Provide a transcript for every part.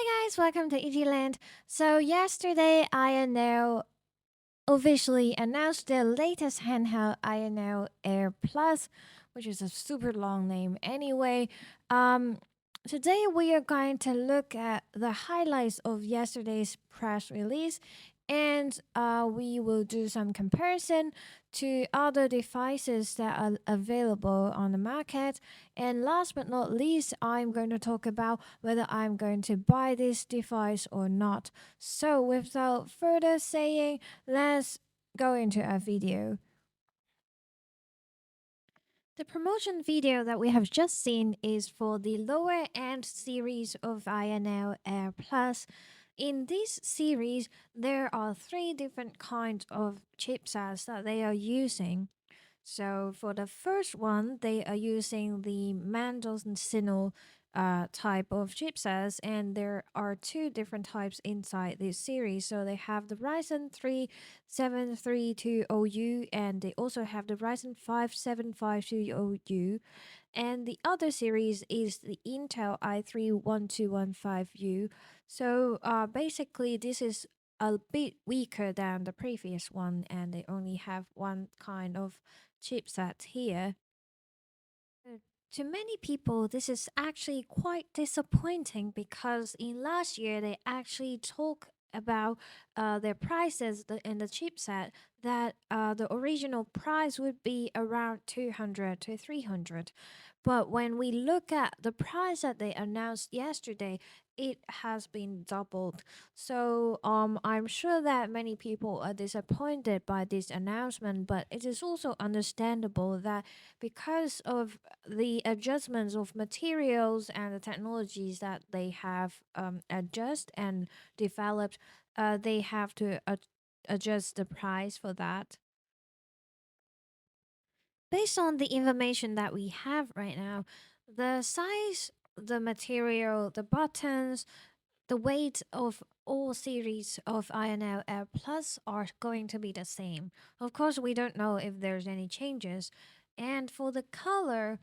Hi guys, welcome to EG So yesterday, AYANEO officially announced their latest handheld AYANEO Air Plus, which is a super long name anyway. Um, Today we are going to look at the highlights of yesterday's press release, and we will do some comparison to other devices that are available on the market. And last but not least, I'm going to talk about whether I'm going to buy this device or not. So without further saying, let's go into a video. The promotion video that we have just seen is for the lower end series of AYANEO Air Plus. In this series, there are three different kinds of chipsets that they are using. So for the first one, they are using the Mendelssohn type of chipsets, and there are two different types inside this series. So they have the Ryzen 3 7320U, and they also have the Ryzen 5 7520U. And the other series is the Intel i3 1215U. So basically, this is a bit weaker than the previous one, and they only have one kind of chipset here. Uh, To many people, this is actually quite disappointing because in last year they actually talk about their prices in the chipset that the original price would be around 200 to 300. But when we look at the price that they announced yesterday, it has been doubled. So I'm sure that many people are disappointed by this announcement, but it is also understandable that because of the adjustments of materials and the technologies that they have adjust and developed, they have to adjust the price for that. Based on the information that we have right now, the size, the material, the buttons, the weight of all series of INL Air Plus are going to be the same. Of course, we don't know if there's any changes. And for the color,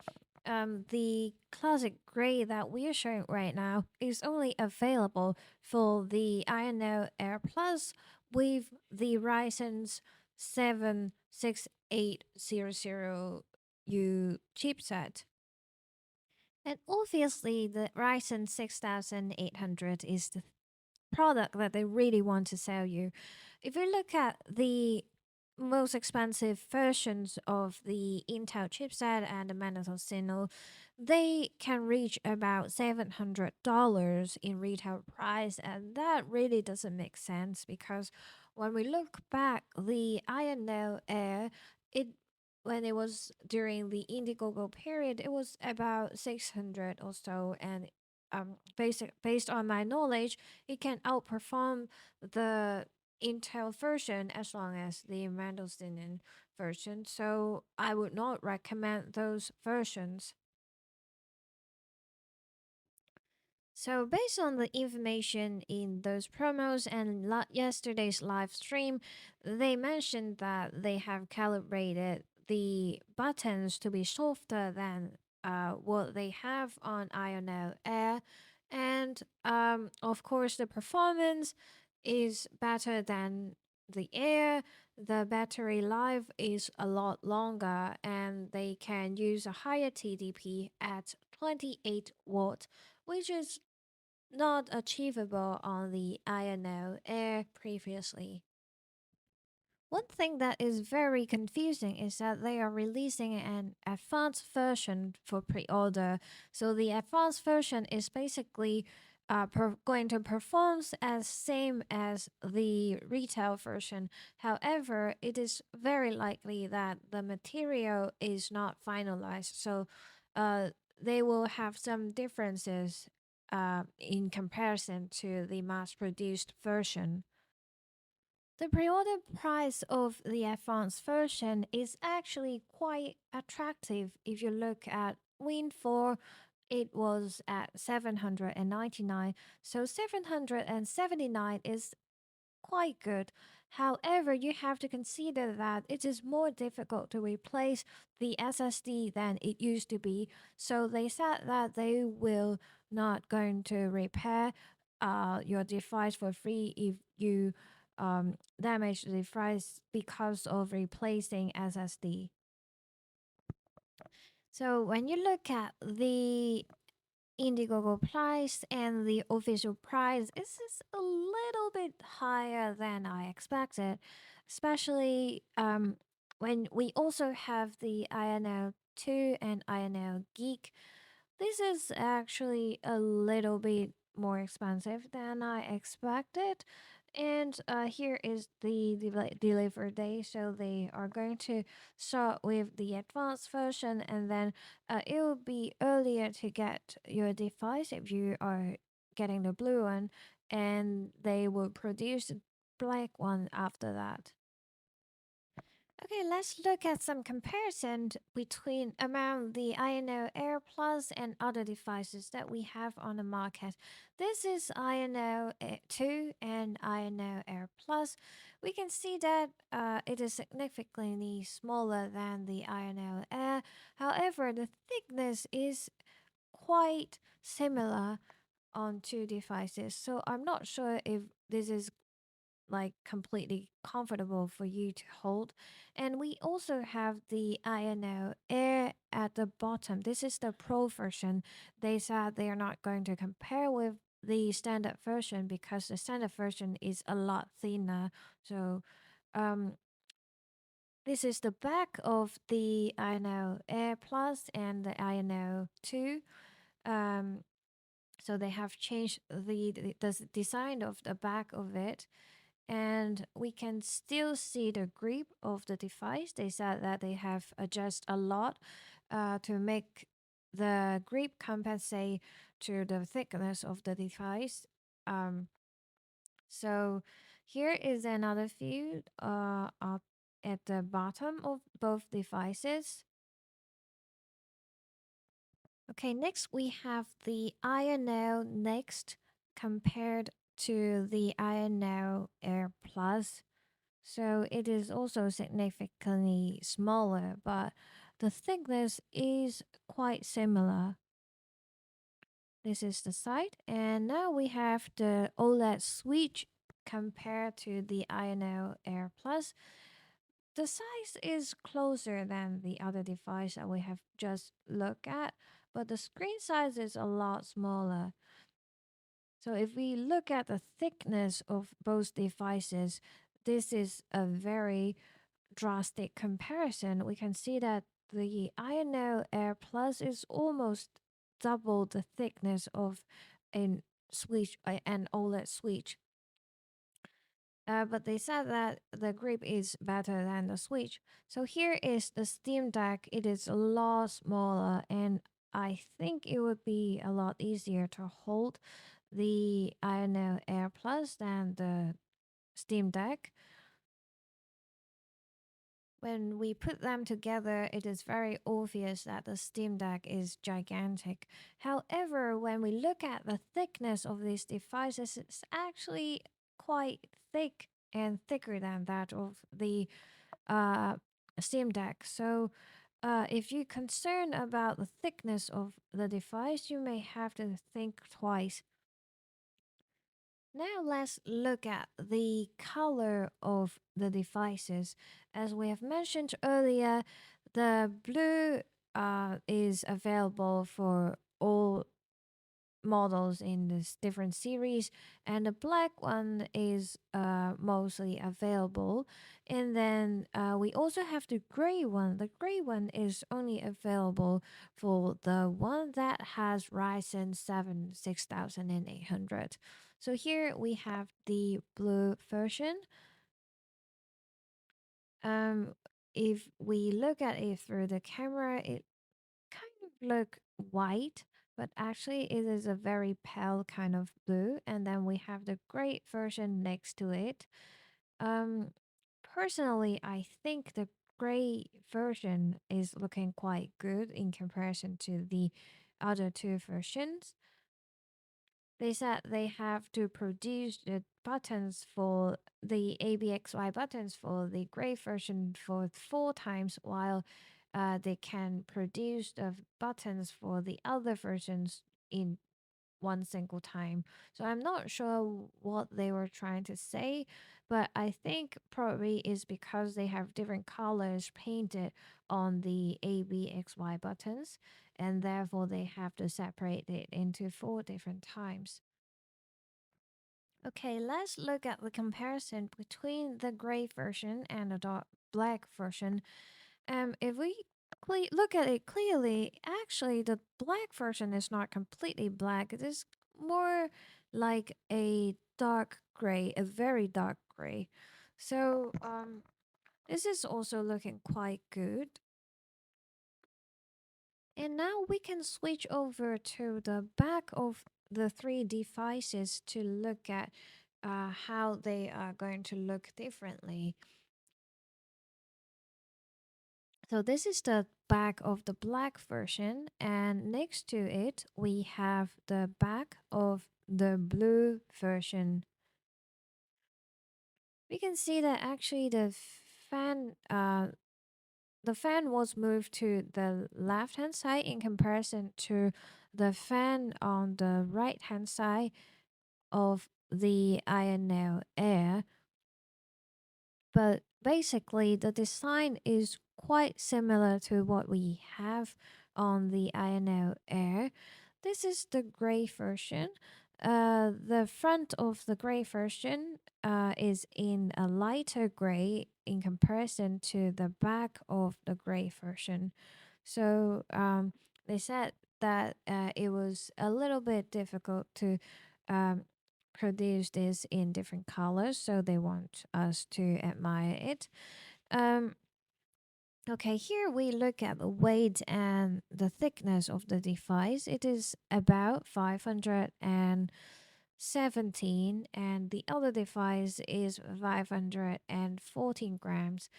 the classic gray that we're showing right now is only available for the INL Air Plus with the Ryzen's 76800U chipset. And obviously, the Ryzen 6800 is the product that they really want to sell you. If you look at the most expensive versions of the Intel chipset and the Mantle Signal, they can reach about $700 in retail price, and that really doesn't make sense because when we look back, the Ionel Air, it when it was during the Indiegogo period, it was about 600 or so, and based on my knowledge, it can outperform the Intel version as long as the Mendelssohn version. So I would not recommend those versions. So based on the information in those promos and yesterday's live stream, they mentioned that they have calibrated the buttons to be softer than what they have on Ionel Air, and of course the performance is better than the Air. The battery life is a lot longer, and they can use a higher TDP at 28 watts, which is not achievable on the INO Air previously. One thing that is very confusing is that they are releasing an advanced version for pre order. So, the advanced version is basically going to perform as same as the retail version. However, it is very likely that the material is not finalized. So, uh, they will have some differences in comparison to the mass produced version. The pre-order price of the advanced version is actually quite attractive. If you look at Win 4, it was at 799, so 779 is quite good. However, you have to consider that it is more difficult to replace the SSD than it used to be. So they said that they will not going to repair your device for free if you damage the device because of replacing SSD. So when you look at the Indiegogo price and the official price, this is a little bit higher than I expected, especially when we also have the INO 2 and INO Geek. This is actually a little bit more expensive than I expected. And here is the delivery day. So they are going to start with the advanced version, and then it will be earlier to get your device if you are getting the blue one, and they will produce a black one after that. Okay, let's look at some comparison between among the AYANEO Air Plus and other devices that we have on the market. This is AYANEO 2 and AYANEO Air Plus. We can see that it is significantly smaller than the AYANEO Air. However, the thickness is quite similar on two devices. So I'm not sure if this is like completely comfortable for you to hold. And we also have the INO Air at the bottom. This is the pro version. They said they are not going to compare with the standard version because the standard version is a lot thinner. So um this is the back of the INO Air Plus and the INO 2. Um so they have changed the design of the back of it, and we can still see the grip of the device. They said that they have adjusted a lot to make the grip compensate to the thickness of the device. Um, so here is another view up at the bottom of both devices. Okay, next we have the INO Next compared to the INO Air Plus. So it is also significantly smaller, but the thickness is quite similar. This is the side, and now we have the OLED switch compared to the INO Air Plus. The size is closer than the other device that we have just looked at, but the screen size is a lot smaller. So if we look at the thickness of both devices, this is a very drastic comparison. We can see that the INO Air Plus is almost double the thickness of an switch, an OLED switch. But they said that the grip is better than the switch. So here is the Steam Deck. It is a lot smaller, and I think it would be a lot easier to hold the INO Air Plus than the Steam Deck. When we put them together, it is very obvious that the Steam Deck is gigantic. However, when we look at the thickness of these devices, it's actually quite thick and thicker than that of the uh, Steam Deck. So, if you're concerned about the thickness of the device, you may have to think twice. Now let's look at the color of the devices. As we have mentioned earlier, the blue is available for all models in this different series, and the black one is mostly available. And then we also have the gray one. The gray one is only available for the one that has Ryzen 7 6800. So here we have the blue version. um if we look at it through the camera, it kind of look white, but actually it is a very pale kind of blue. And then we have the gray version next to it. Um, Personally, I think the gray version is looking quite good in comparison to the other two versions. They said they have to produce the buttons for the ABXY buttons for the gray version for 4 times, while they can produce the buttons for the other versions in one single time. So I'm not sure what they were trying to say, but I think probably is because they have different colors painted on the A, B, X, Y buttons, and therefore they have to separate it into four different times. Okay, let's look at the comparison between the gray version and the dark black version. If we look at it clearly, actually, the black version is not completely black. It is more like a dark gray, a very dark gray. So, this is also looking quite good. And now we can switch over to the back of the three devices to look at how they are going to look differently. So this is the back of the black version, and next to it we have the back of the blue version. We can see that actually fan the fan was moved to the left hand side in comparison to the fan on the right hand side of the AYANEO Air. But basically, the design is quite similar to what we have on the AYANEO Air. This is the gray version. The front of the gray version is in a lighter gray in comparison to the back of the gray version. So they said that it was a little bit difficult to um, produce this in different colors, so they want us to admire it. Um, okay, here we look at the weight and the thickness of the device. It is about 517, and the other device is 514 grams.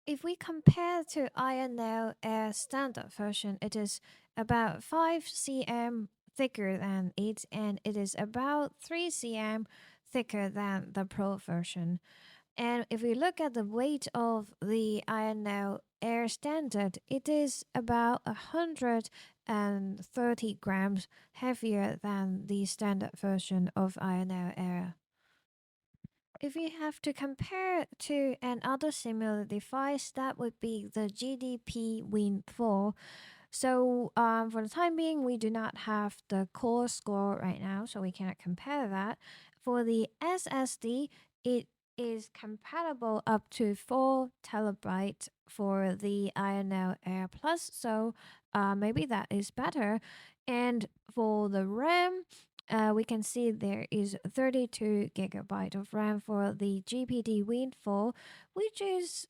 If we compare to AYANEO Air standard version, it is about 5 cm thicker than it, and it is about 3 cm thicker than the Pro version. And if we look at the weight of the AYANEO Air standard, it is about 130 grams heavier than the standard version of AYANEO Air. If we have to compare it to another similar device, that would be the GDP Win 4. So, for the time being, we do not have the core score right now, so we cannot compare that. For the SSD, it is compatible up to 4 terabyte for the AYANEO Air Plus, so maybe that is better. And for the RAM, we can see there is 32 gigabyte of RAM for the GPD Win 4, which is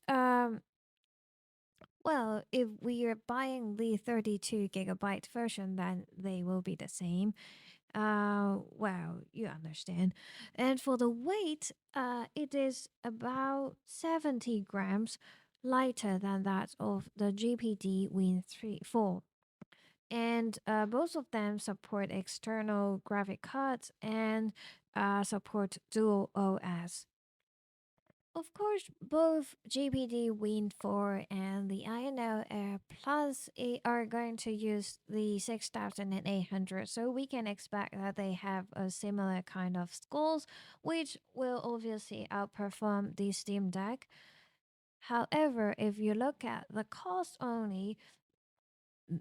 well, if we are buying the 32 gigabyte version, then they will be the same. Well, you understand. And for the weight, it is about 70 grams lighter than that of the GPD Win 3 4. And both of them support external graphic cards and support dual OS. Of course, both GPD Win 4 and the AYANEO Air Plus are going to use the 6800, so we can expect that they have a similar kind of scores, which will obviously outperform the Steam Deck. However, if you look at the cost only,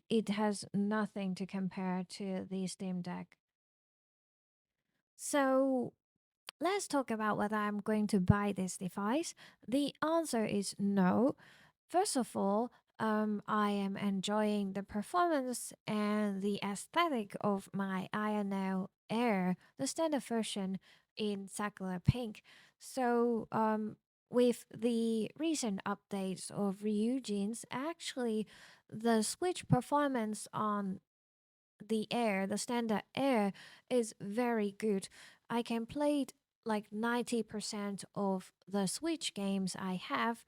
it has nothing to compare to the Steam Deck. So let's talk about whether I'm going to buy this device. The answer is no. First of all, I am enjoying the performance and the aesthetic of my AYANEO Air, the standard version in Sakura Pink. So, with the recent updates of Ryujin's, actually, the Switch performance on the Air, the standard Air, is very good. I can play like 90% of the Switch games I have,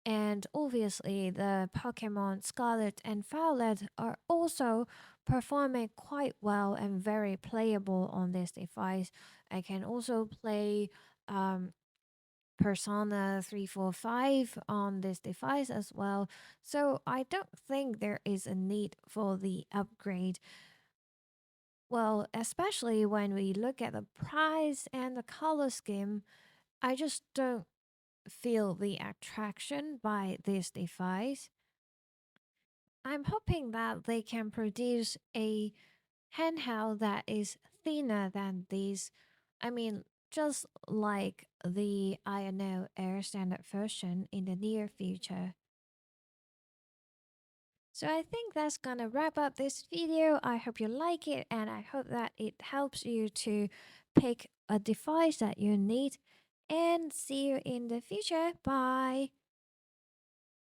and obviously, the Pokemon Scarlet and Violet are also performing quite well and very playable on this device. I can also play Persona 345 on this device as well. So I don't think there is a need for the upgrade. Well, especially when we look at the price and the color scheme, I just don't feel the attraction by this device. I'm hoping that they can produce a handheld that is thinner than these. I mean, just like the AYANEO Air standard version in the near future. So I think that's gonna wrap up this video. I hope you like it and I hope that it helps you to pick a device that you need. And see you in the future. Bye.